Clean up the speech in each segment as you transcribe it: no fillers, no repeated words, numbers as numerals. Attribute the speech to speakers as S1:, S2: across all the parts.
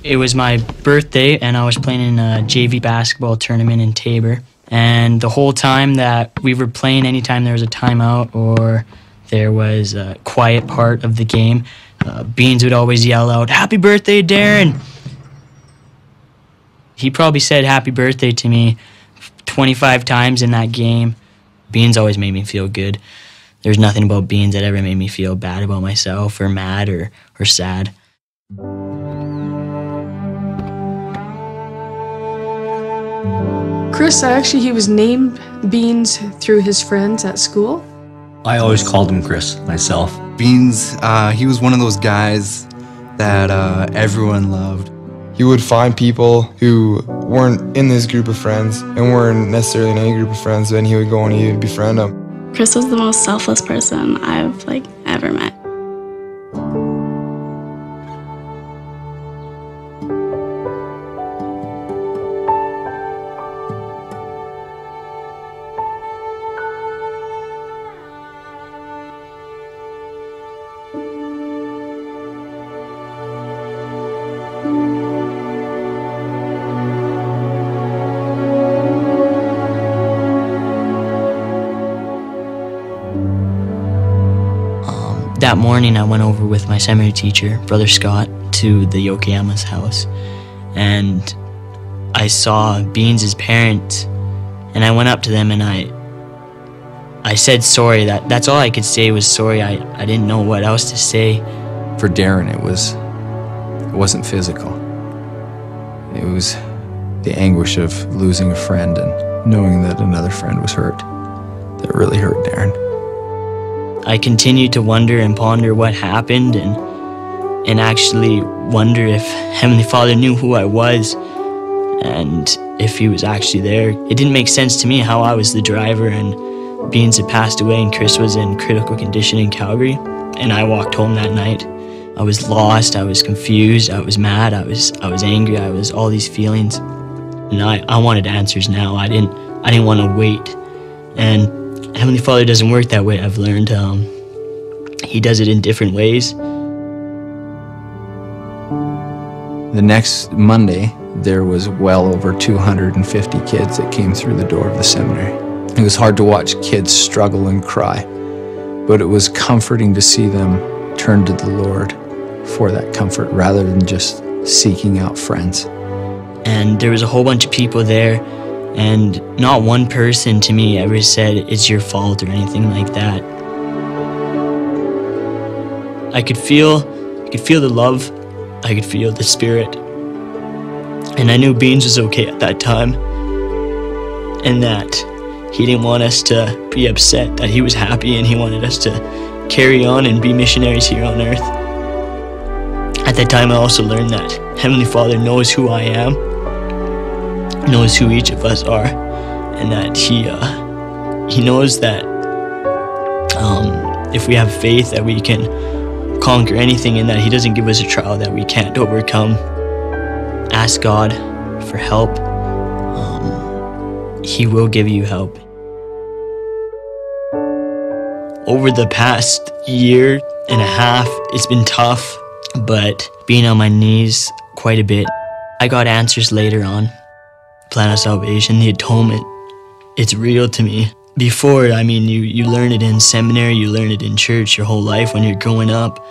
S1: It was my birthday, and I was playing in a JV basketball tournament in Tabor. And the whole time that we were playing, anytime there was a timeout or there was a quiet part of the game, Beans would always yell out, "Happy birthday, Darren!" He probably said happy birthday to me 25 times in that game. Beans always made me feel good. There's nothing about Beans that ever made me feel bad about myself or mad or sad.
S2: Chris, he was named Beans through his friends at school.
S3: I always called him Chris myself.
S4: Beans, he was one of those guys that everyone loved.
S5: He would find people who weren't in this group of friends and weren't necessarily in any group of friends, and he would go and he would befriend them.
S6: Chris was the most selfless person I've ever met.
S1: That morning, I went over with my seminary teacher, Brother Scott, to the Yokoyama's house, and I saw Beans' parents, and I went up to them and I said sorry. That's all I could say was sorry. I didn't know what else to say.
S7: For Darren, it wasn't physical. It was the anguish of losing a friend and knowing that another friend was hurt. That really hurt Darren.
S1: I continued to wonder and ponder what happened and actually wonder if Heavenly Father knew who I was and if he was actually there. It didn't make sense to me how I was the driver and Beans had passed away and Chris was in critical condition in Calgary, and I walked home that night. I was lost, I was confused, I was mad, I was angry, I was all these feelings. And I wanted answers now. I didn't want to wait. And Heavenly Father doesn't work that way, I've learned. He does it in different ways.
S7: The next Monday, there was well over 250 kids that came through the door of the seminary. It was hard to watch kids struggle and cry, but it was comforting to see them turn to the Lord for that comfort rather than just seeking out friends.
S1: And there was a whole bunch of people there, and not one person to me ever said it's your fault or anything like that. I could feel the love, I could feel the spirit, and I knew Beans was okay at that time, and that he didn't want us to be upset, that he was happy and he wanted us to carry on and be missionaries here on earth. At that time, I also learned that Heavenly Father knows who I am, knows who each of us are, and that he knows that if we have faith that we can conquer anything, and that he doesn't give us a trial that we can't overcome. Ask God for help. He will give you help. Over the past year and a half, it's been tough, but being on my knees quite a bit, I got answers later on. Plan of salvation, the atonement, it's real to me. Before, you learn it in seminary, you learn it in church your whole life when you're growing up,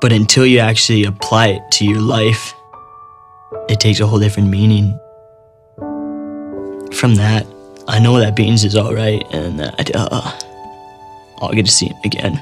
S1: but until you actually apply it to your life, it takes a whole different meaning. From that, I know that Beans is all right and that I'll get to see him again.